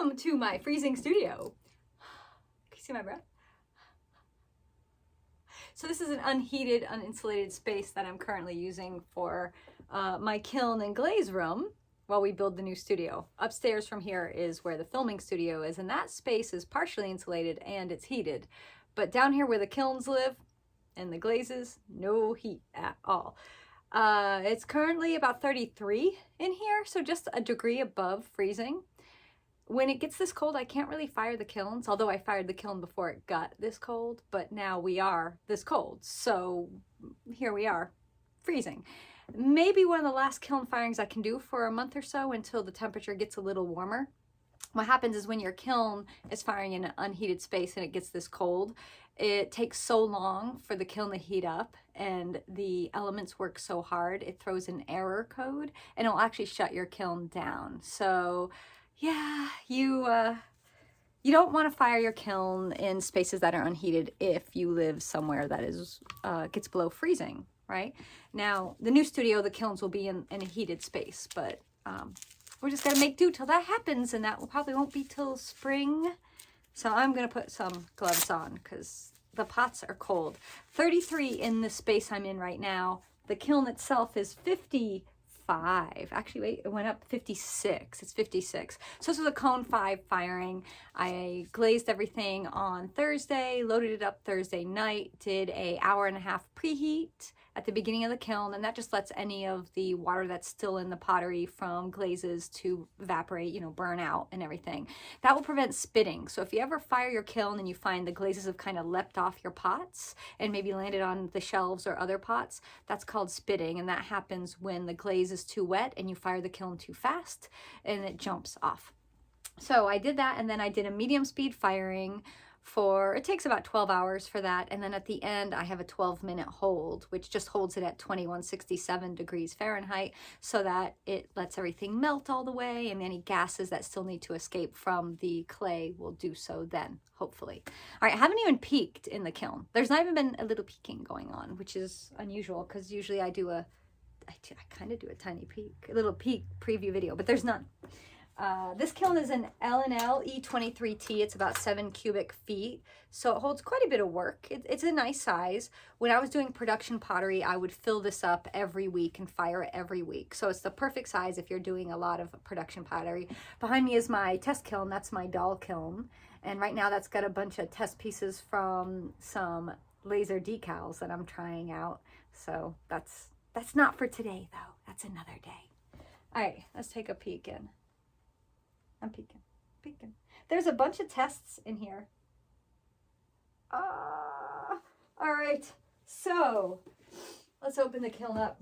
Welcome to my freezing studio. Can you see my breath? So this is an unheated, uninsulated space that I'm currently using for my kiln and glaze room while we build the new studio. Upstairs from here is where the filming studio is, and that space is partially insulated and it's heated. But down here where the kilns live and the glazes, no heat at all. It's currently about 33 in here, so just a degree above freezing. When it gets this cold, I can't really fire the kilns, although I fired the kiln before it got this cold, but now we are this cold. So here we are, freezing. Maybe one of the last kiln firings I can do for a month or so until the temperature gets a little warmer. What happens is when your kiln is firing in an unheated space and it gets this cold, it takes so long for the kiln to heat up and the elements work so hard, it throws an error code and it'll actually shut your kiln down. So yeah, you don't want to fire your kiln in spaces that are unheated if you live somewhere that is gets below freezing, right? Now, the new studio, the kilns will be in a heated space, but we're just gonna make do till that happens, and that probably won't be till spring. So I'm gonna put some gloves on because the pots are cold. 33 in the space I'm in right now. The kiln itself is 55. Actually, wait, it went up 56. It's 56. So this was a cone 5 firing. I glazed everything on Thursday, loaded it up Thursday night, did an hour-and-a-half preheat at the beginning of the kiln, and that just lets any of the water that's still in the pottery from glazes to evaporate, you know, burn out and everything. That will prevent spitting. So if you ever fire your kiln and you find the glazes have kind of leapt off your pots and maybe landed on the shelves or other pots, that's called spitting, and that happens when the glaze is too wet and you fire the kiln too fast and it jumps off. So I did that, and then I did a medium speed firing for, it takes about 12 hours for that, and then at the end I have a 12-minute hold, which just holds it at 2167 degrees Fahrenheit so that it lets everything melt all the way, and any gases that still need to escape from the clay will do so then, hopefully. All right, I haven't even peeked in the kiln. There's not even been a little peeking going on, which is unusual because usually I kind of do a tiny peek, a little peek preview video, but there's none. This kiln is an L&L E23T. It's about 7 cubic feet, so it holds quite a bit of work. It's a nice size. When I was doing production pottery, I would fill this up every week and fire it every week. So it's the perfect size if you're doing a lot of production pottery. Behind me is my test kiln. That's my doll kiln. And right now that's got a bunch of test pieces from some laser decals that I'm trying out. So that's not for today, though. That's another day. All right, let's take a peek in. I'm peeking. There's a bunch of tests in here. All right, so let's open the kiln up.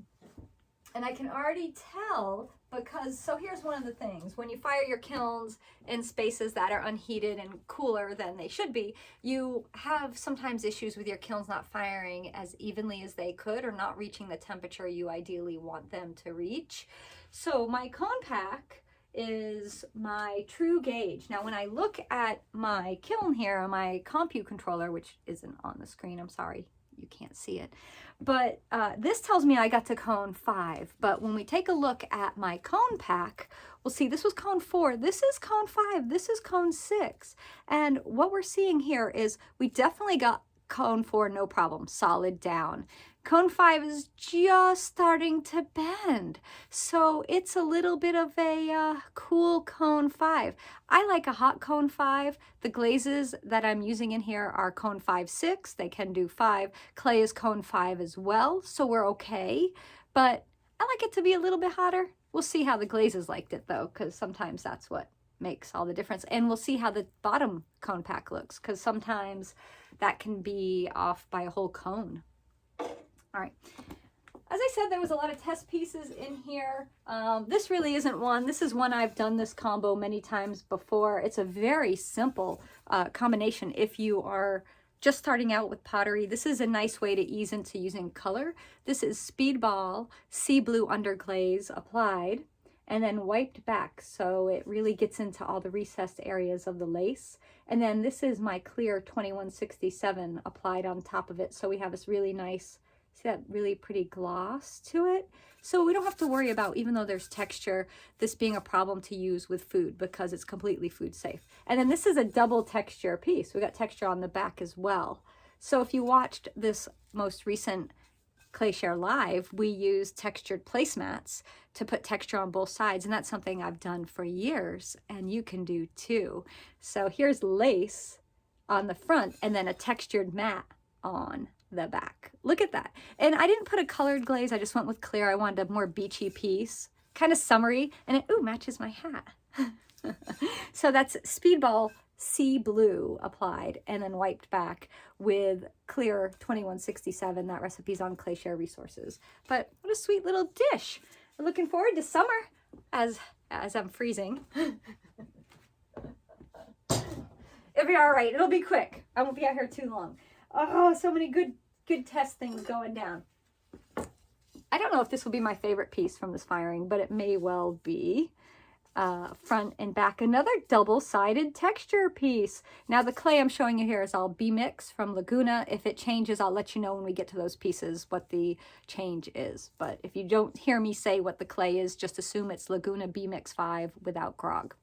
And I can already tell because, so here's one of the things. When you fire your kilns in spaces that are unheated and cooler than they should be, you have sometimes issues with your kilns not firing as evenly as they could or not reaching the temperature you ideally want them to reach. So my cone pack is my true gauge. Now when I look at my kiln here on my compute controller, which isn't on the screen, I'm sorry you can't see it, but this tells me I got to cone 5. But when we take a look at my cone pack, we'll see this was cone 4, this is cone 5, this is cone 6, and what we're seeing here is we definitely got cone 4 no problem, solid down. Cone 5 is just starting to bend, so it's a little bit of a cool cone 5. I like a hot cone 5. The glazes that I'm using in here are cone 5-6. They can do 5. Clay is cone 5 as well, so we're okay. But I like it to be a little bit hotter. We'll see how the glazes liked it though, because sometimes that's what makes all the difference. And we'll see how the bottom cone pack looks, because sometimes that can be off by a whole cone. All right, as I said, there was a lot of test pieces in here. This really isn't one. This is one I've done this combo many times before. It's a very simple combination if you are just starting out with pottery. This is a nice way to ease into using color. This is Speedball Sea Blue Underglaze applied and then wiped back so it really gets into all the recessed areas of the lace. And then this is my clear 2167 applied on top of it, so we have this really nice See that really pretty gloss to it? So we don't have to worry about, even though there's texture, this being a problem to use with food because it's completely food safe. And then this is a double texture piece. We got texture on the back as well. So if you watched this most recent ClayShare Live, we used textured placemats to put texture on both sides, and that's something I've done for years, and you can do too. So here's lace on the front and then a textured mat on the back. Look at that. And I didn't put a colored glaze, I just went with clear. I wanted a more beachy piece, kind of summery, and it matches my hat. So that's Speedball Sea Blue applied and then wiped back with clear 2167. That recipe's on ClayShare resources. But what a sweet little dish. I'm looking forward to summer as I'm freezing. It'll be all right. It'll be quick. I won't be out here too long. Oh, so many good test things going down. I don't know if this will be my favorite piece from this firing, but it may well be. Front and back, another double-sided texture piece. Now the clay I'm showing you here is all B-Mix from Laguna. If it changes, I'll let you know when we get to those pieces what the change is. But if you don't hear me say what the clay is, just assume it's Laguna B-Mix 5 without grog.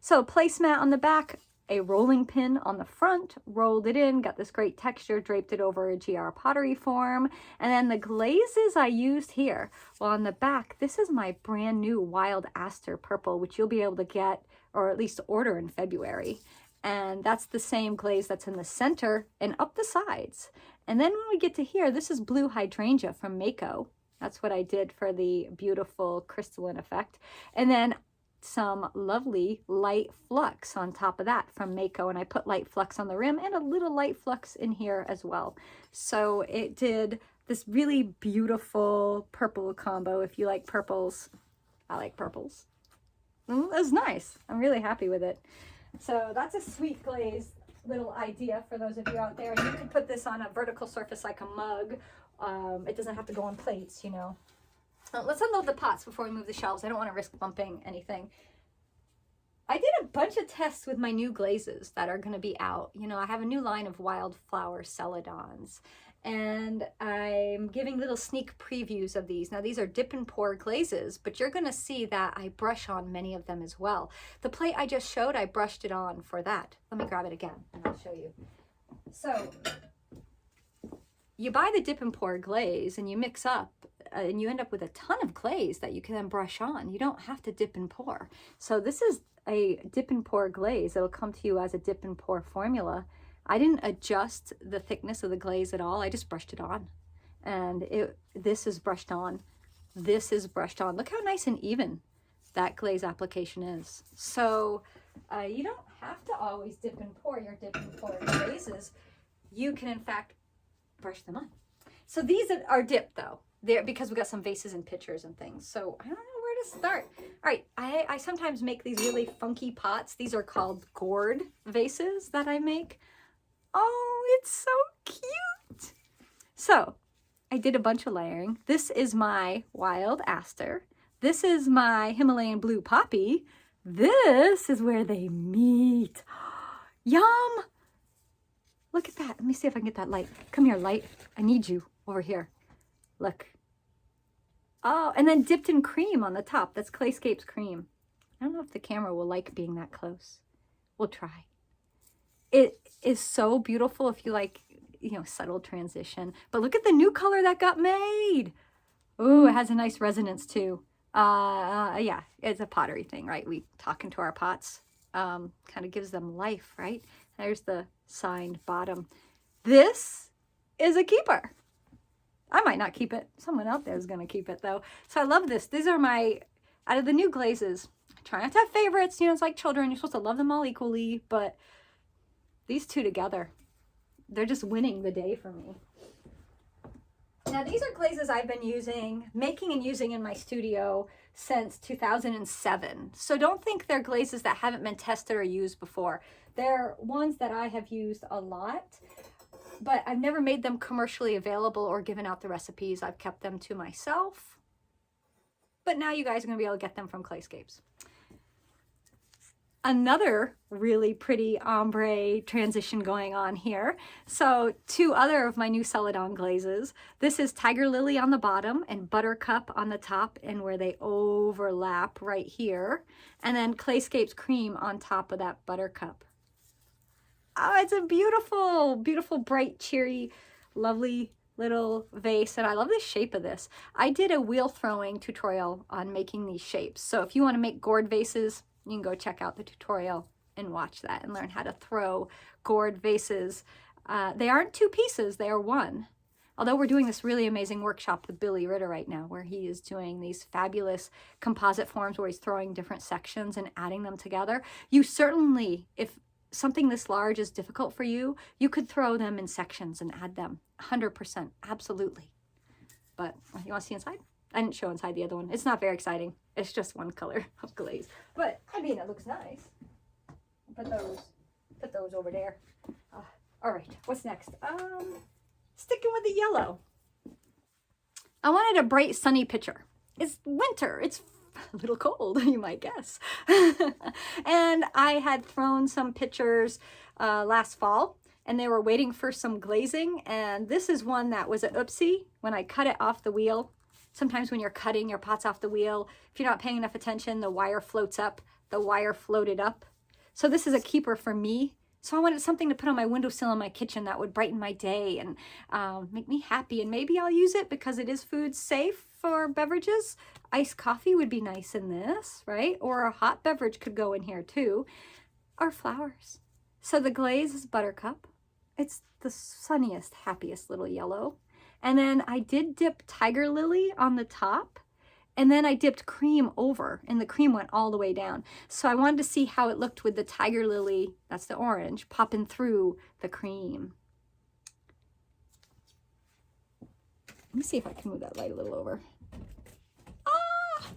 So placemat on the back, a rolling pin on the front, rolled it in, got this great texture, draped it over a GR pottery form. And then the glazes I used here, well, on the back, this is my brand new Wild Aster Purple, which you'll be able to get, or at least order in February. And that's the same glaze that's in the center and up the sides. And then when we get to here, this is Blue Hydrangea from Mako. That's what I did for the beautiful crystalline effect. And then some lovely light flux on top of that from Mako, and I put light flux on the rim and a little light flux in here as well. So it did this really beautiful purple combo. If you like purples, I like purples. It was nice. I'm really happy with it. So that's a sweet glaze little idea for those of you out there. And you can put this on a vertical surface like a mug. It doesn't have to go on plates, you know. Let's unload the pots before we move the shelves. I don't want to risk bumping anything. I did a bunch of tests with my new glazes that are going to be out. You know, I have a new line of wildflower Celadons, and I'm giving little sneak previews of these. Now, these are dip and pour glazes, but you're going to see that I brush on many of them as well. The plate I just showed, I brushed it on for that. Let me grab it again, and I'll show you. So you buy the dip and pour glaze, and you mix up, and you end up with a ton of glaze that you can then brush on. You don't have to dip and pour. So this is a dip and pour glaze. It'll come to you as a dip and pour formula. I didn't adjust the thickness of the glaze at all. I just brushed it on. And this is brushed on. This is brushed on. Look how nice and even that glaze application is. So you don't have to always dip and pour your dip and pour glazes. You can, in fact, brush them on. So these are dipped, though. There, because we got some vases and pitchers and things. So I don't know where to start. All right, I sometimes make these really funky pots. These are called gourd vases that I make. Oh, it's so cute. So I did a bunch of layering. This is my Wild Aster. This is my Himalayan Blue Poppy. This is where they meet. Yum. Look at that. Let me see if I can get that light. Come here, light. I need you over here. Look. Oh, and then dipped in cream on the top. That's Clayscapes cream. I don't know if the camera will like being that close. We'll try. It is so beautiful if you like, you know, subtle transition. But look at the new color that got made. Ooh, it has a nice resonance too. Yeah, it's a pottery thing, right? We talk into our pots. Kind of gives them life, right? There's the signed bottom. This is a keeper. I might not keep it. Someone out there is going to keep it, though. So I love this. These are my, out of the new glazes, I try not to have favorites. You know, it's like children. You're supposed to love them all equally. But these two together, they're just winning the day for me. Now, these are glazes I've been making and using in my studio since 2007. So don't think they're glazes that haven't been tested or used before. They're ones that I have used a lot. But I've never made them commercially available or given out the recipes. I've kept them to myself. But now you guys are going to be able to get them from Clayscapes. another really pretty ombre transition going on here. So two other of my new Celadon glazes. This is Tiger Lily on the bottom and Buttercup on the top, and where they overlap right here. And then Clayscapes Cream on top of that Buttercup. Oh, it's a beautiful, beautiful, bright, cheery, lovely little vase, and I love the shape of this. I did a wheel throwing tutorial on making these shapes, so if you want to make gourd vases, you can go check out the tutorial and watch that and learn how to throw gourd vases. They aren't two pieces, they are one. Although we're doing this really amazing workshop with Billy Ritter right now, where he is doing these fabulous composite forms where he's throwing different sections and adding them together. You certainly, if something this large is difficult for you, you could throw them in sections and add them 100%, absolutely. But you want to see inside? I didn't show inside the other one. It's not very exciting. It's just one color of glaze. But I mean, it looks nice. Put those over there. All right, what's next? Sticking with the yellow. I wanted a bright sunny picture. It's winter. It's a little cold, you might guess. And I had thrown some pictures last fall, and they were waiting for some glazing, and this is one that was an oopsie when I cut it off the wheel. Sometimes when you're cutting your pots off the wheel, if you're not paying enough attention, the wire floats up. The wire floated up. So this is a keeper for me. So I wanted something to put on my windowsill in my kitchen that would brighten my day and make me happy, and maybe I'll use it because it is food safe for beverages. Iced coffee would be nice in this, right? Or a hot beverage could go in here too. Or flowers. So the glaze is Buttercup. It's the sunniest, happiest little yellow. And then I did dip Tiger Lily on the top. And then I dipped cream over, and the cream went all the way down. So I wanted to see how it looked with the Tiger Lily, that's the orange, popping through the cream. Let me see if I can move that light a little over. Ah!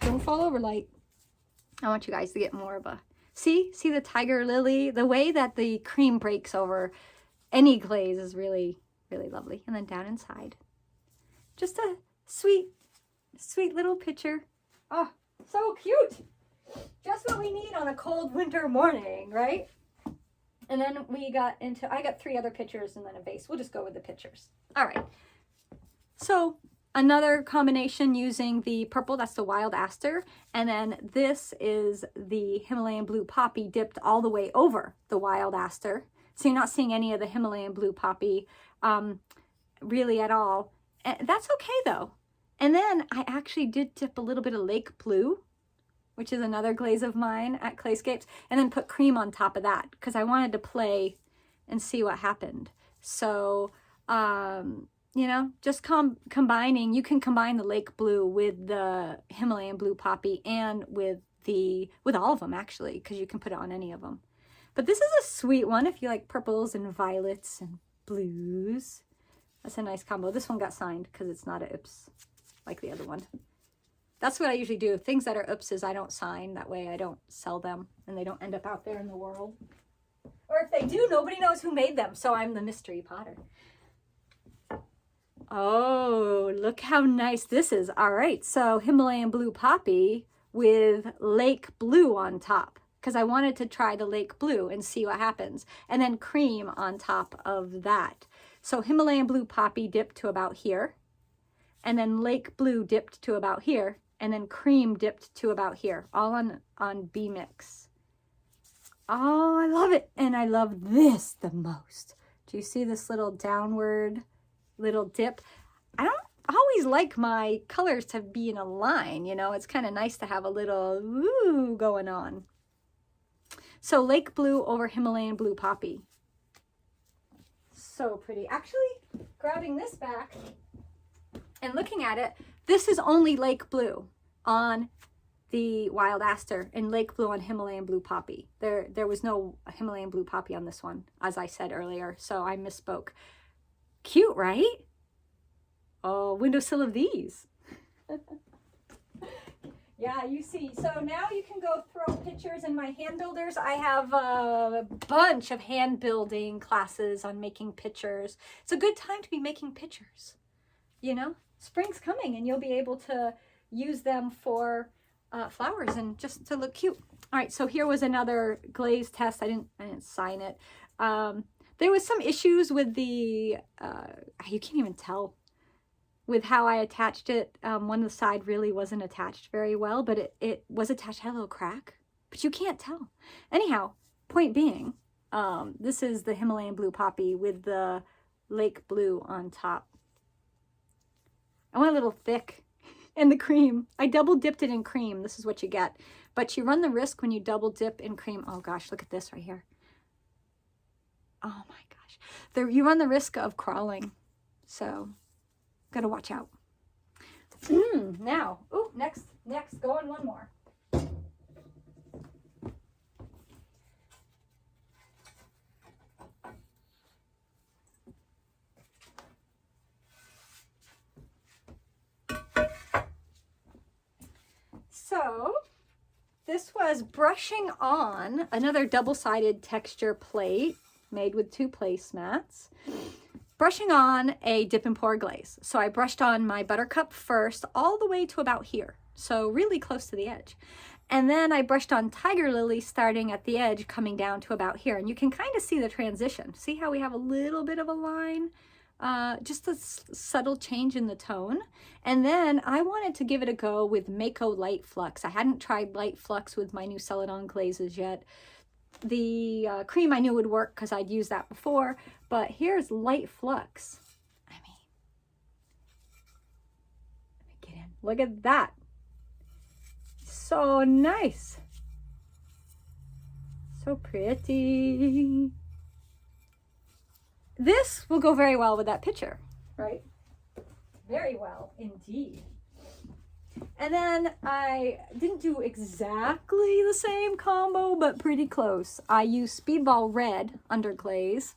Don't fall over, light. I want you guys to get more of a... See the Tiger Lily? The way that the cream breaks over any glaze is really, really lovely. And then down inside, just a sweet little picture. Oh, so cute. Just what we need on a cold winter morning, right? And then we got into, I got 3 other pictures and then a vase. We'll just go with the pictures. All right. So another combination using the purple, that's the wild aster. And then this is the Himalayan blue poppy dipped all the way over the wild aster. So you're not seeing any of the Himalayan blue poppy really at all. And that's okay though. And then I actually did dip a little bit of lake blue, which is another glaze of mine at Clayscapes, and then put cream on top of that because I wanted to play and see what happened. So, you know, just combining, you can combine the lake blue with the Himalayan blue poppy and with all of them actually, because you can put it on any of them. But this is a sweet one if you like purples and violets and blues. That's a nice combo. This one got signed because it's not a oops like the other one. That's what I usually do. Things that are oopses, I don't sign. That way I don't sell them and they don't end up out there in the world. Or if they do, nobody knows who made them. So I'm the mystery potter. Oh, look how nice this is. All right. So Himalayan blue poppy with lake blue on top, because I wanted to try the lake blue and see what happens. And then cream on top of that. So Himalayan blue poppy dipped to about here. And then lake blue dipped to about here, and then cream dipped to about here, all on B mix. Oh, I love it. And I love this the most. Do you see this little downward little dip? I don't always like my colors to be in a line, you know, it's kind of nice to have a little ooh going on. So lake blue over Himalayan blue poppy. So pretty. Actually, grabbing this back and looking at it, this is only lake blue on the wild aster and lake blue on Himalayan blue poppy. There was no Himalayan blue poppy on this one, as I said earlier, so I misspoke. Cute, right? Oh, windowsill of these. Yeah, you see. So now you can go throw pictures in my hand builders. I have a bunch of hand building classes on making pictures. It's a good time to be making pictures, you know? Spring's coming and you'll be able to use them for flowers and just to look cute. All right, so here was another glaze test. I didn't sign it. There was some issues with the, you can't even tell with how I attached it. One of the side really wasn't attached very well, but it was attached, had a little crack, but you can't tell. Anyhow, point being, this is the Himalayan blue poppy with the lake blue on top. I want a little thick in the cream. I double dipped it in cream. This is what you get. But you run the risk when you double dip in cream. Oh gosh, look at this right here. Oh my gosh. You run the risk of crawling. So, gotta watch out. Now, next, go on one more. So, this was brushing on another double-sided texture plate made with 2 placemats. Brushing on a dip and pour glaze. So I brushed on my buttercup first all the way to about here. So really close to the edge. And then I brushed on tiger lily starting at the edge coming down to about here. And you can kind of see the transition. See how we have a little bit of a line? Just a subtle change in the tone. And then I wanted to give it a go with Mako Light Flux. I hadn't tried Light Flux with my new Celadon glazes yet. The cream I knew would work because I'd used that before, but here's Light Flux. I mean, let me get in. Look at that. So nice. So pretty. This will go very well with that picture, right? Very well indeed. And then I didn't do exactly the same combo, but pretty close. I used Speedball Red under glaze,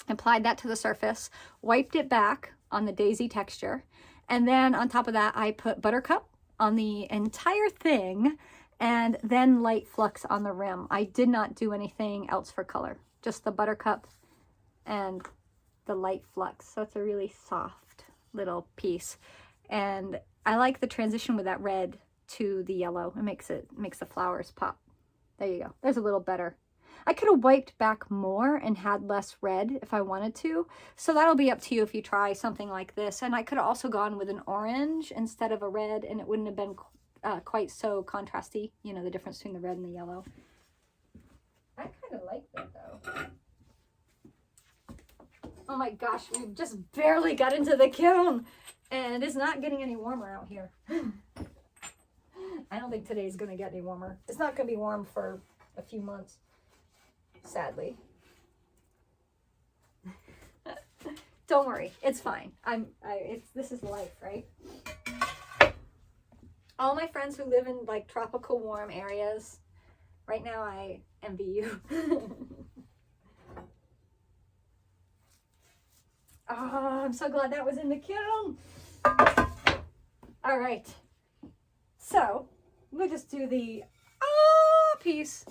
applied that to the surface, wiped it back on the daisy texture, and then on top of that, I put Buttercup on the entire thing, and then Light Flux on the rim. I did not do anything else for color, just the Buttercup and the Light Flux. So it's a really soft little piece. And I like the transition with that red to the yellow. It makes the flowers pop. There you go. There's a little better. I could have wiped back more and had less red if I wanted to. So that'll be up to you if you try something like this. And I could have also gone with an orange instead of a red, and it wouldn't have been quite so contrasty. You know, the difference between the red and the yellow. I kind of like that though. Oh my gosh, we just barely got into the kiln. And it's not getting any warmer out here. I don't think today's going to get any warmer. It's not going to be warm for a few months, sadly. Don't worry, it's fine. This is life, right? All my friends who live in like tropical warm areas, right now I envy you. Oh, I'm so glad that was in the kiln. All right, so we'll just do the piece.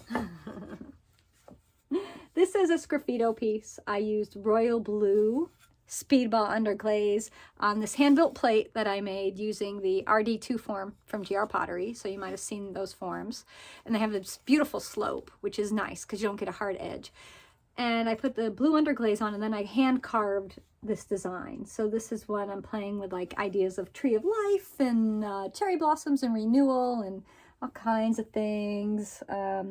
This is a Sgraffito piece. I used royal blue Speedball under glaze on this hand-built plate that I made using the RD2 form from GR Pottery. So you might have seen those forms. And they have this beautiful slope, which is nice because you don't get a hard edge. And I put the blue underglaze on, and then I hand carved this design. So this is what I'm playing with, like ideas of tree of life and cherry blossoms and renewal and all kinds of things,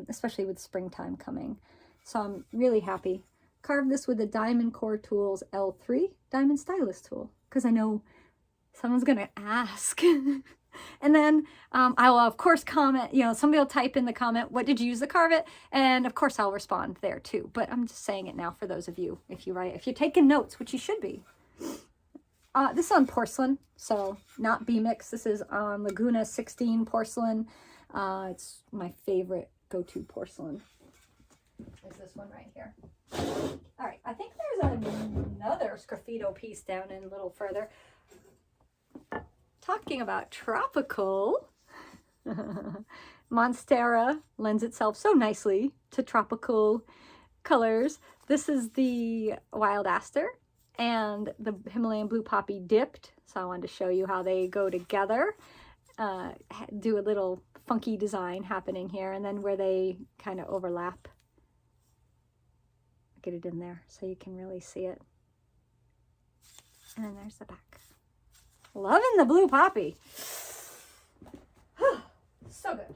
especially with springtime coming. So I'm really happy. Carved this with the Diamond Core Tools L3 Diamond Stylus tool because I know someone's gonna ask. And then I will, of course, comment, you know, somebody will type in the comment, what did you use to carve it? And of course, I'll respond there too. But I'm just saying it now for those of you, if you're taking notes, which you should be. This is on porcelain, so not B-Mix. This is on Laguna 16 porcelain. It's my favorite go-to porcelain. Is this one right here. All right, I think there's another Sgraffito piece down in a little further. Talking about tropical, Monstera lends itself so nicely to tropical colors. This is the Wild Aster and the Himalayan Blue Poppy dipped. So I wanted to show you how they go together. do a little funky design happening here, and then where they kind of overlap, get it in there so you can really see it. And then there's the back. Loving the blue poppy. So good.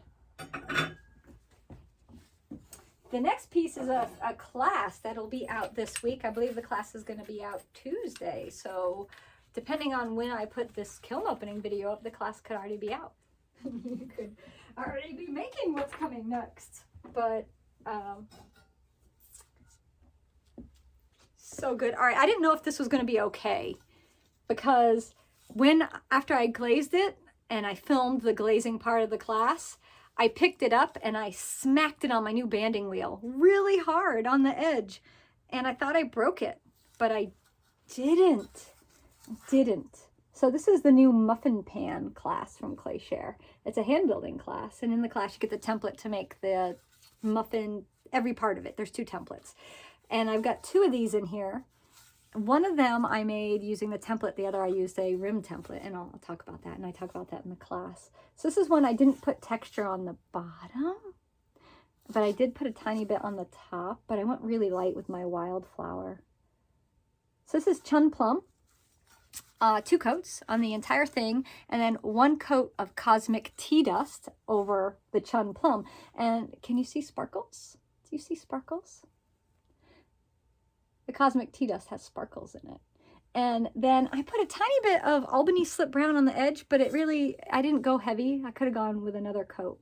The next piece is a class that'll be out this week. I believe the class is going to be out Tuesday. So depending on when I put this kiln opening video up, the class could already be out. You could already be making what's coming next. But so good. All right, I didn't know if this was going to be okay, because after I glazed it and I filmed the glazing part of the class, I picked it up and I smacked it on my new banding wheel really hard on the edge, and I thought I broke it, but I didn't. So this is the new Muffin pan class from ClayShare. It's a hand building class, and in the class you get the template to make the muffin, every part of it. There's 2 templates, and I've got 2 of these in here. One of them I made using the template. The other I used a rim template, and I'll talk about that, and I talk about that in the class. So this is one I didn't put texture on the bottom, but I did put a tiny bit on the top, but I went really light with my wildflower. So this is Chun Plum. 2 coats on the entire thing, and then 1 coat of cosmic tea dust over the Chun Plum. And can you see sparkles? Do you see sparkles? The cosmic tea dust has sparkles in it. And then I put a tiny bit of Albany slip brown on the edge, but I didn't go heavy. I could have gone with another coat.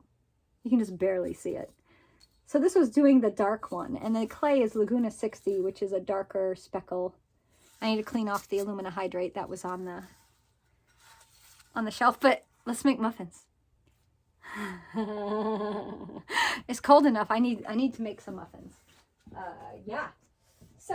You can just barely see it. So this was doing the dark one, and the clay is Laguna 60, which is a darker speckle. I need to clean off the alumina hydrate that was on the shelf, but let's make muffins. It's cold enough. I need to make some muffins. Yeah. So,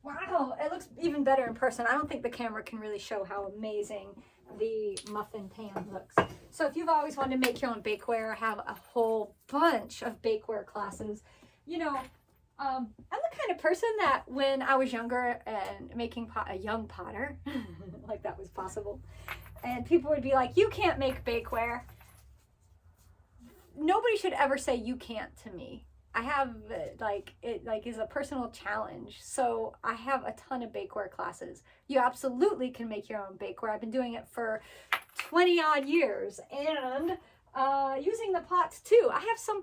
wow, it looks even better in person. I don't think the camera can really show how amazing the muffin pan looks. So if you've always wanted to make your own bakeware, I have a whole bunch of bakeware classes. You know, I'm the kind of person that when I was younger and making a young potter, like that was possible, and people would be like, you can't make bakeware. Nobody should ever say you can't to me. I have it is a personal challenge. So I have a ton of bakeware classes. You absolutely can make your own bakeware. I've been doing it for 20 odd years, and using the pots too. I have some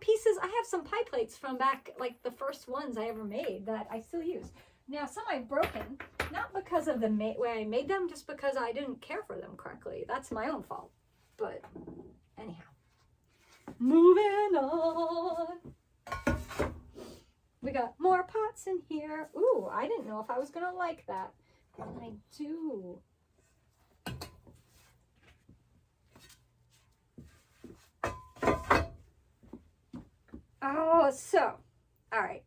pie plates from back, like the first ones I ever made, that I still use. Now some I've broken, not because of the way I made them, just because I didn't care for them correctly. That's my own fault. But anyhow, moving on. We got more pots in here. Ooh, I didn't know if I was gonna like that. I do. Oh, so, all right.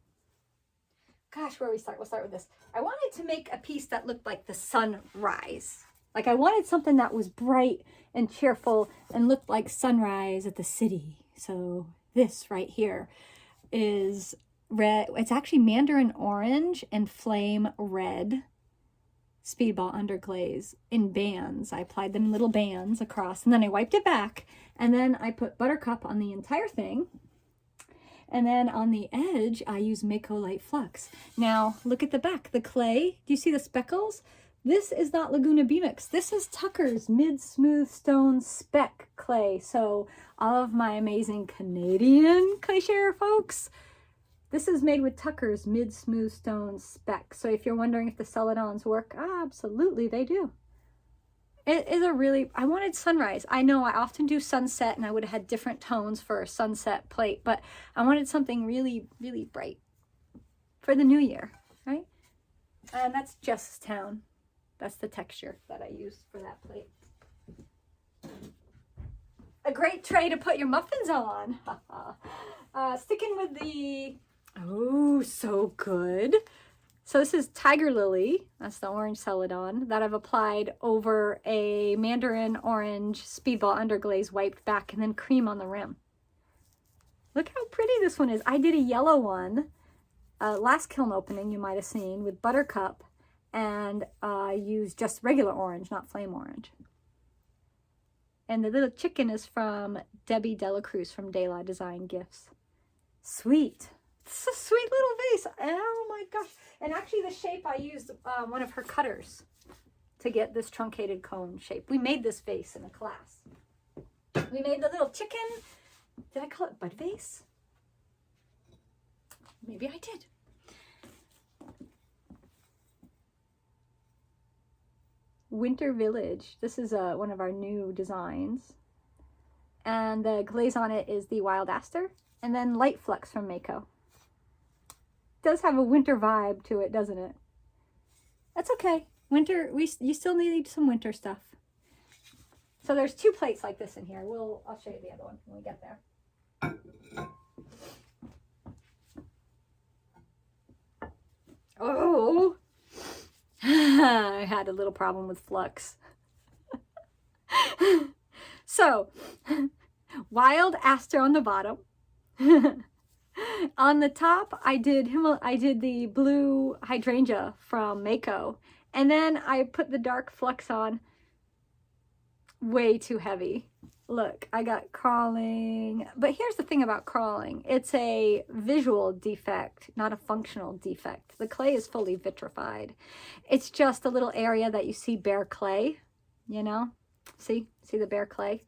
Gosh, where do we start? We'll start with this. I wanted to make a piece that looked like the sunrise. Like I wanted something that was bright and cheerful and looked like sunrise at the city. So this right here is red. It's actually mandarin orange and flame red speedball underglaze in bands. I applied them in little bands across, and then I wiped it back, and then I put buttercup on the entire thing. And then on the edge, I use Mako Light Flux. Now, look at the back, the clay. Do you see the speckles? This is not Laguna B-Mix. This is Tucker's Mid-Smooth Stone Spec clay. So all of my amazing Canadian ClayShare folks, this is made with Tucker's Mid-Smooth Stone Spec. So if you're wondering if the Celadons work, absolutely they do. It is a really, I wanted sunrise. I know I often do sunset, and I would have had different tones for a sunset plate, but I wanted something really, really bright for the new year, right? And that's Town. That's the texture that I used for that plate. A great tray to put your muffins on. Sticking with the, oh, so good. So this is Tiger Lily, that's the orange Celadon, that I've applied over a mandarin orange speedball underglaze, wiped back, and then cream on the rim. Look how pretty this one is. I did a yellow one, last kiln opening you might have seen, with buttercup, and I used just regular orange, not flame orange. And the little chicken is from Debbie Delacruz from De La Design Gifts. Sweet. It's a sweet little vase. Oh my gosh. And actually the shape, I used one of her cutters to get this truncated cone shape. We made this vase in a class. We made the little chicken. Did I call it bud vase? Maybe I did. Winter Village. This is one of our new designs. And the glaze on it is the Wild Aster. And then Light Flux from Mako. Does have a winter vibe to it, doesn't it? That's okay. Winter, you still need some winter stuff. So there's 2 plates like this in here. I'll show you the other one when we get there. Oh, I had a little problem with flux. So, Wild Aster on the bottom. On the top, I did the blue hydrangea from Mako, and then I put the dark flux on. Way too heavy. Look, I got crawling. But here's the thing about crawling. It's a visual defect, not a functional defect. The clay is fully vitrified. It's just a little area that you see bare clay, you know? See the bare clay?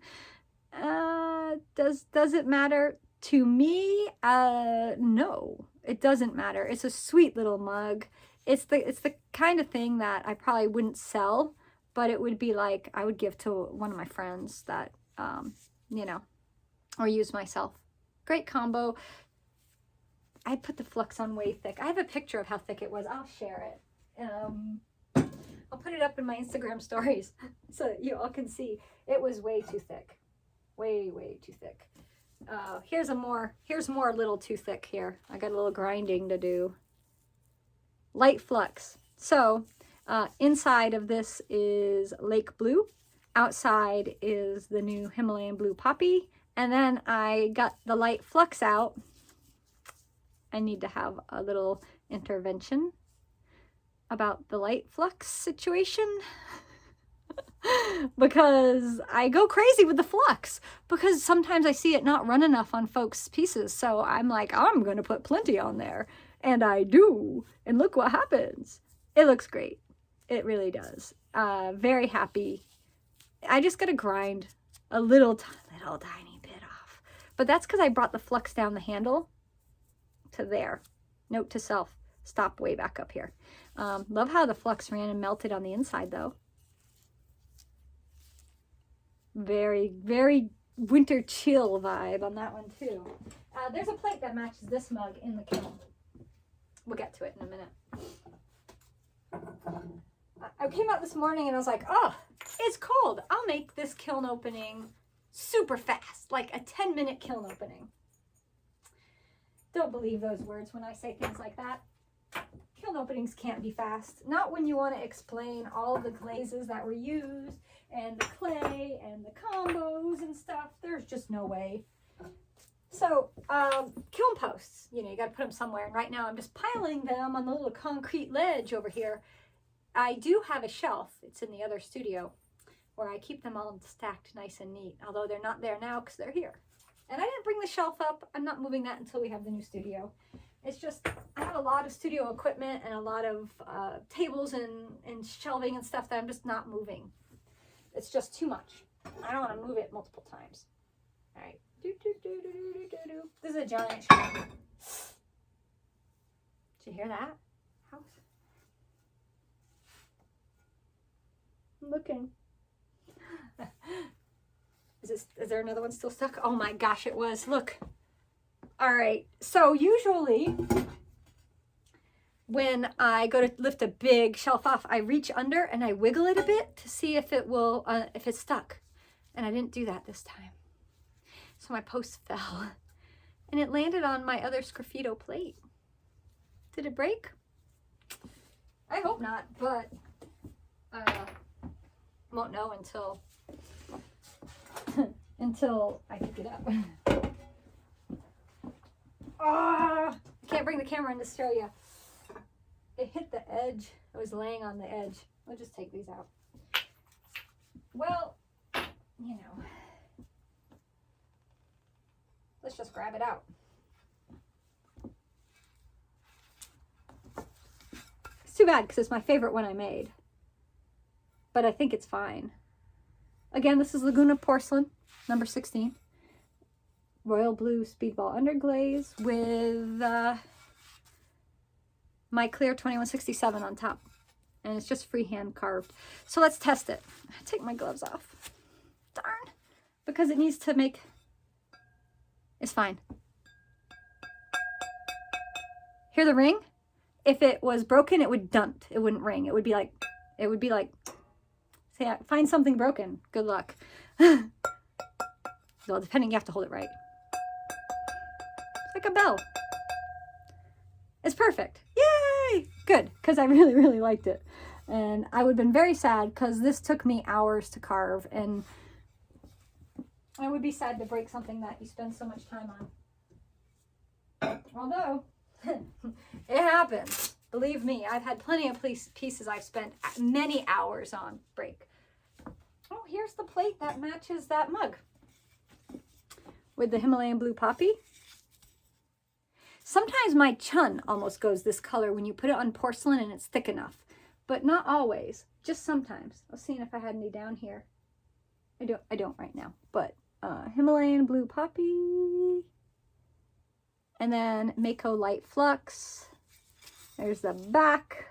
Does it matter? To me, no, it doesn't matter. It's a sweet little mug. It's the kind of thing that I probably wouldn't sell, but it would be like I would give to one of my friends that, you know, or use myself. Great combo. I put the flux on way thick. I have a picture of how thick it was. I'll share it. I'll put it up in my Instagram stories so that you all can see. It was way too thick. Way too thick. Here's more a little too thick here. I got a little grinding to do. Light flux. So inside of this is Lake Blue. Outside is the new Himalayan Blue Poppy. And then I got the light flux out. I need to have a little intervention about the light flux situation. Because I go crazy with the flux because sometimes I see it not run enough on folks' pieces. So I'm like, I'm going to put plenty on there. And I do. And look what happens. It looks great. It really does. Very happy. I just got to grind a little tiny bit off. But that's because I brought the flux down the handle to there. Note to self, stop way back up here. Love how the flux ran and melted on the inside though. Very winter chill vibe on that one too. There's a plate that matches this mug in the kiln. We'll get to it in a minute. I came out this morning and I was like, oh, it's cold. I'll make this kiln opening super fast, like a 10-minute kiln opening. Don't believe those words when I say things like that. Kiln openings can't be fast. Not when you want to explain all the glazes that were used and the clay and the combos and stuff. There's just no way. So kiln posts, you know, you got to put them somewhere. And right now I'm just piling them on the little concrete ledge over here. I do have a shelf. It's in the other studio where I keep them all stacked nice and neat. Although they're not there now because they're here. And I didn't bring the shelf up. I'm not moving that until we have the new studio. It's just, I have a lot of studio equipment and a lot of tables and shelving and stuff that I'm just not moving. It's just too much. I don't want to move it multiple times. All right. This is a giant shelf. Did you hear that? House. I'm looking. Is there another one still stuck? Oh my gosh, it was. Look. All right. So usually when I go to lift a big shelf off, I reach under and I wiggle it a bit to see if it will, if it's stuck. And I didn't do that this time. So my post fell and it landed on my other Sgraffito plate. Did it break? I hope not, but won't know until until I pick it up. I can't bring the camera in to show you. It hit the edge. I was laying on the edge. I'll just take these out. Well, you know, let's just grab it out. It's too bad because it's my favorite one I made, but I think it's fine. Again, this is Laguna Porcelain, number 16. Royal Blue Speedball Underglaze with my clear 2167 on top. And it's just freehand carved. So let's test it. Take my gloves off. Darn. Because it needs to make... It's fine. Hear the ring? If it was broken, it would dunt. It wouldn't ring. It would be like, say, find something broken. Good luck. Well, depending, you have to hold it right. It's like a bell. It's perfect. Yay! Good, because I really, really liked it. And I would have been very sad because this took me hours to carve, and I would be sad to break something that you spend so much time on. Although, it happens. Believe me, I've had plenty of pieces I've spent many hours on break. Oh, here's the plate that matches that mug with the Himalayan blue poppy. Sometimes my chun almost goes this color when you put it on porcelain and it's thick enough, but not always, just sometimes. I was seeing if I had any down here. I don't right now, but Himalayan blue poppy. And then Mako Light Flux. There's the back.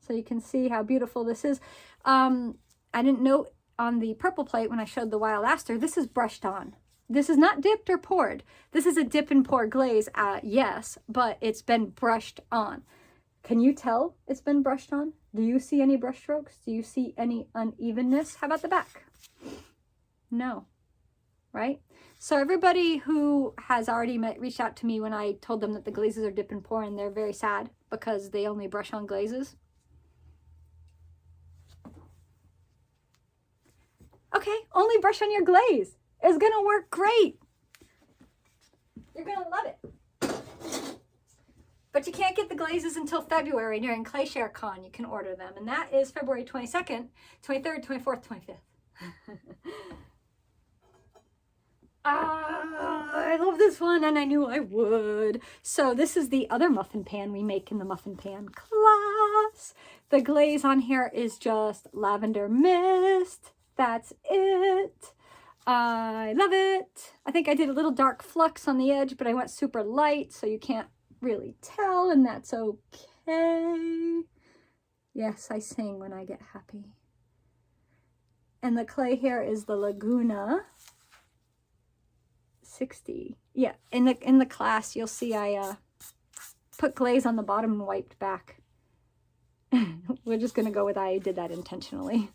So you can see how beautiful this is. I didn't note on the purple plate when I showed the Wild Aster, this is brushed on. This is not dipped or poured. This is a dip and pour glaze, yes, but it's been brushed on. Can you tell it's been brushed on? Do you see any brush strokes? Do you see any unevenness? How about the back? No, right? So everybody who has already reached out to me when I told them that the glazes are dip and pour, and they're very sad because they only brush on glazes. Okay, only brush on your glaze. It's gonna work great. You're gonna love it. But you can't get the glazes until February during ClayShare Con. You can order them, and that is February 22nd, 23rd, 24th, 25th. I love this one, and I knew I would. So this is the other muffin pan we make in the muffin pan class. The glaze on here is just lavender mist. That's it. I love it. I think I did a little dark flux on the edge, but I went super light, so you can't really tell, and that's okay. Yes, I sing when I get happy. And the clay here is the Laguna 60. Yeah, in the class, you'll see I put glaze on the bottom and wiped back. We're just going to go with I did that intentionally.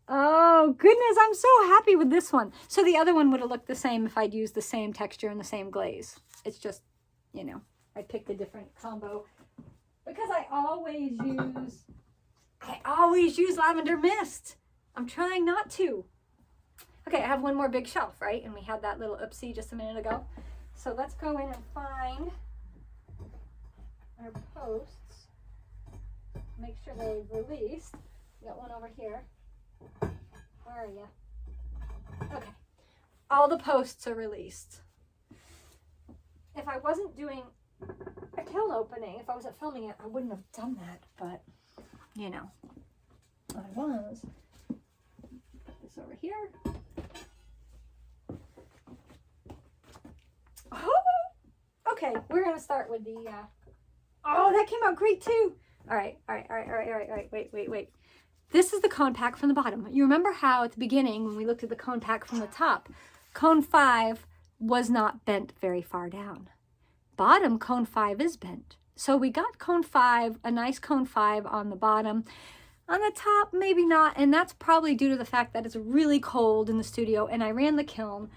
Oh, goodness, I'm so happy with this one. So the other one would have looked the same if I'd used the same texture and the same glaze. It's just, you know, I picked a different combo because I always use lavender mist. I'm trying not to. Okay, I have one more big shelf, right? And we had that little oopsie just a minute ago. So let's go in and find our posts. Make sure they're released. We got one over here. Where are you? Okay. All the posts are released. If I wasn't doing a kiln opening, if I wasn't filming it, I wouldn't have done that, but, you know, I was. Put this over here. Oh! Okay, we're going to start with the, oh, that came out great too. All right. Wait. This is the cone pack from the bottom. You remember how at the beginning when we looked at the cone pack from the top, cone 5 was not bent very far down. Bottom cone 5 is bent. So we got cone 5, a nice cone 5 on the bottom. On the top, maybe not, and that's probably due to the fact that it's really cold in the studio and I ran the kiln.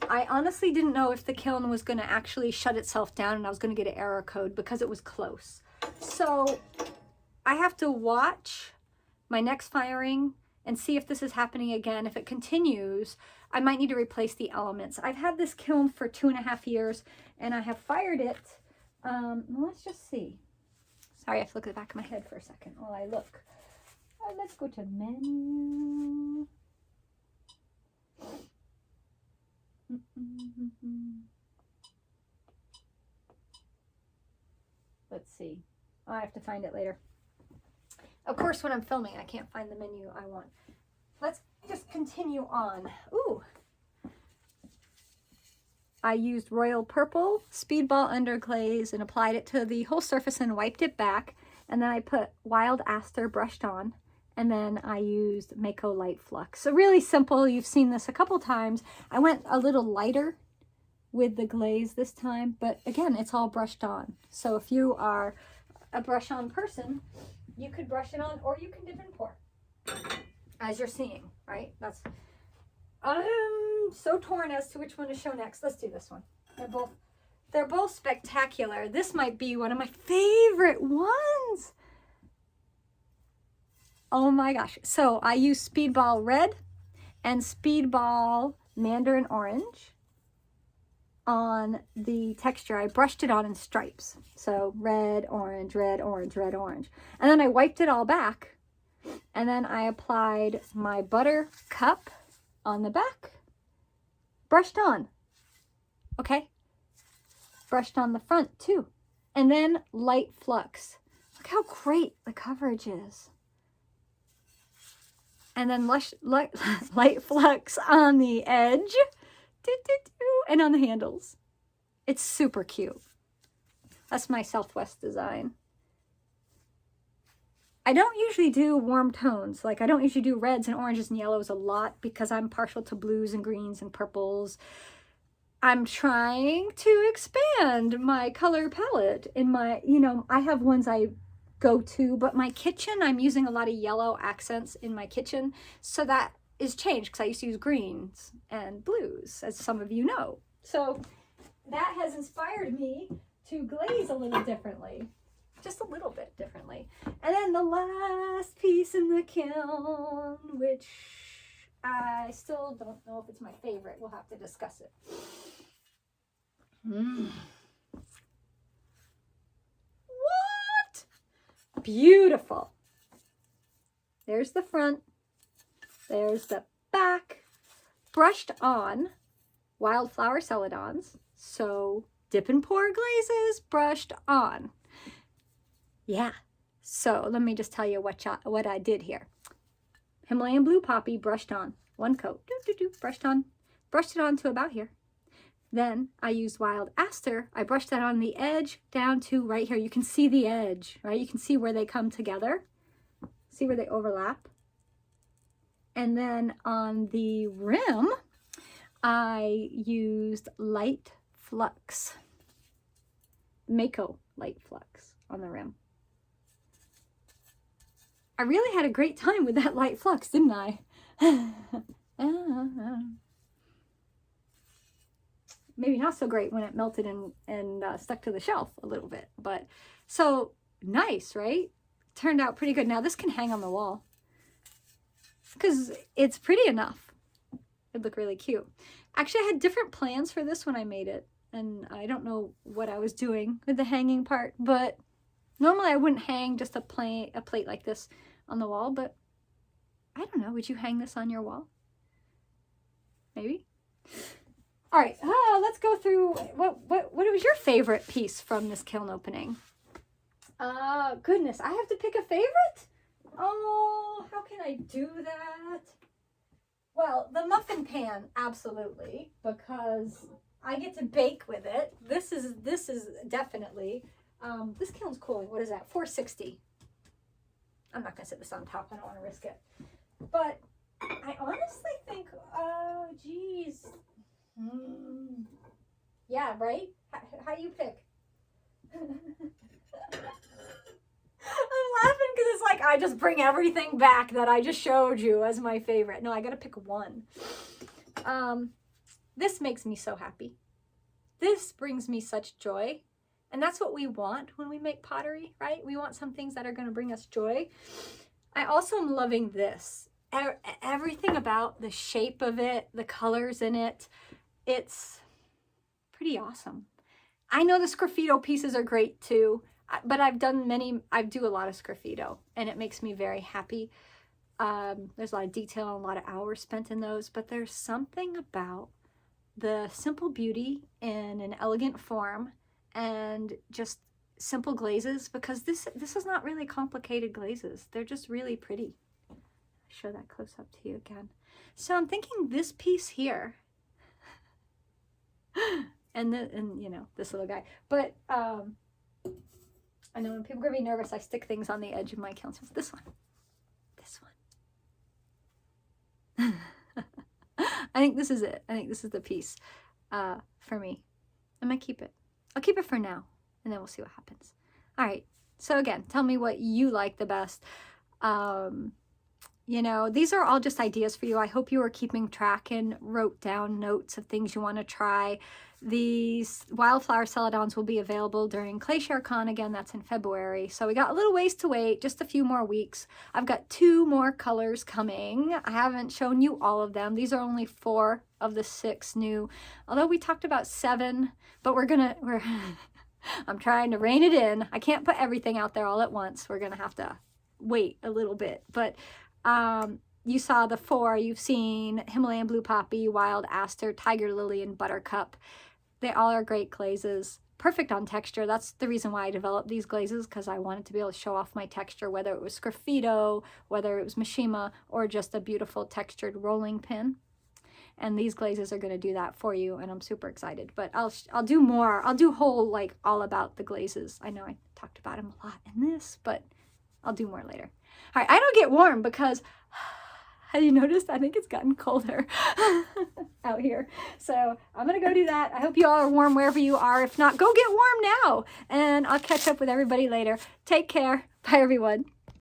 I honestly didn't know if the kiln was going to actually shut itself down and I was going to get an error code because it was close. So I have to watch my next firing and see if this is happening again. If it continues, I might need to replace the elements. I've had this kiln for 2.5 years and I have fired it. Let's just see. Sorry, I have to look at the back of my head for a second while I look. Let's go to menu. Let's see. Oh, I have to find it later. Of course, when I'm filming, I can't find the menu I want. Let's just continue on. Ooh. I used royal purple speedball under glaze and applied it to the whole surface and wiped it back. And then I put wild aster brushed on. And then I used Mako Light Flux. So really simple. You've seen this a couple times. I went a little lighter with the glaze this time, but again, it's all brushed on. So if you are a brush on person, you could brush it on, or you can dip and pour, as you're seeing, right? That's, I'm so torn as to which one to show next. Let's do this one. They're both spectacular. This might be one of my favorite ones. Oh my gosh. So I use Speedball Red and Speedball Mandarin Orange on the texture. I brushed it on in stripes. So red, orange, red, orange, red, orange. And then I wiped it all back. And then I applied my butter cup on the back. Brushed on. Okay. Brushed on the front too. And then light flux. Look how great the coverage is. And then light flux on the edge. And on the handles. It's super cute. That's my Southwest design. I don't usually do warm tones. Like I don't usually do reds and oranges and yellows a lot because I'm partial to blues and greens and purples. I'm trying to expand my color palette in my, I have ones I go to, but my kitchen, I'm using a lot of yellow accents in my kitchen. So that is changed because I used to use greens and blues, as some of you know. So that has inspired me to glaze a little differently, just a little bit differently. And then the last piece in the kiln, which I still don't know if it's my favorite. We'll have to discuss it. What? Beautiful. There's the front. There's the back. Brushed on wildflower celadons. So dip and pour glazes brushed on. Yeah. So let me just tell you what I did here. Himalayan blue poppy brushed on. One coat. Brushed on. Brushed it on to about here. Then I used wild aster. I brushed that on the edge down to right here. You can see the edge, right? You can see where they come together. See where they overlap. And then on the rim, I used light flux. Mako light flux on the rim. I really had a great time with that light flux, didn't I? Maybe not so great when it melted and stuck to the shelf a little bit. But so nice, right? Turned out pretty good. Now this can hang on the wall because it's pretty enough. It'd look really cute. Actually, I had different plans for this when I made it. And I don't know what I was doing with the hanging part. But normally I wouldn't hang just a plate like this on the wall. But I don't know. Would you hang this on your wall? Maybe. All right, let's go through what was your favorite piece from this kiln opening? Goodness, I have to pick a favorite? Oh, how can I do that? Well, the muffin pan, absolutely, because I get to bake with it. This is definitely, this kiln's cooling. What is that? 460. I'm not gonna sit this on top. I don't want to risk it. But I honestly think, oh, geez. Yeah, right? How do you pick? I'm laughing because it's like I just bring everything back that I just showed you as my favorite. No, I gotta pick one. This makes me so happy. This brings me such joy. And that's what we want when we make pottery, right? We want some things that are gonna bring us joy. I also am loving this. Everything about the shape of it, the colors in it, it's pretty awesome. I know the sgraffito pieces are great too, but I do a lot of sgraffito and it makes me very happy. There's a lot of detail and a lot of hours spent in those, but there's something about the simple beauty in an elegant form and just simple glazes, because this is not really complicated glazes. They're just really pretty. Show that close up to you again. So I'm thinking this piece here and you know, this little guy. But I know when people are gonna be nervous, I stick things on the edge of my kiln. So this one. I think this is it. I think this is the piece for me. I might keep it. I'll keep it for now, and then we'll see what happens. All right. So again, tell me what you like the best. You know, these are all just ideas for you. I hope you are keeping track and wrote down notes of things you want to try. These wildflower celadons will be available during ClayShare Con again. That's in February. So we got a little ways to wait, just a few more weeks. I've got 2 more colors coming. I haven't shown you all of them. These are only 4 of the 6 new, although we talked about 7, but I'm trying to rein it in. I can't put everything out there all at once. We're going to have to wait a little bit, but you saw the 4. You've seen Himalayan Blue Poppy, Wild Aster, Tiger Lily, and Buttercup. They all are great glazes, perfect on texture. That's the reason why I developed these glazes, because I wanted to be able to show off my texture, whether it was Sgraffito, whether it was Mishima, or just a beautiful textured rolling pin. And these glazes are going to do that for you, and I'm super excited. But I'll do more. I'll do whole, like, all about the glazes. I know I talked about them a lot in this, but I'll do more later. All right, I don't get warm because, have you noticed? I think it's gotten colder out here. So I'm going to go do that. I hope you all are warm wherever you are. If not, go get warm now. And I'll catch up with everybody later. Take care. Bye, everyone.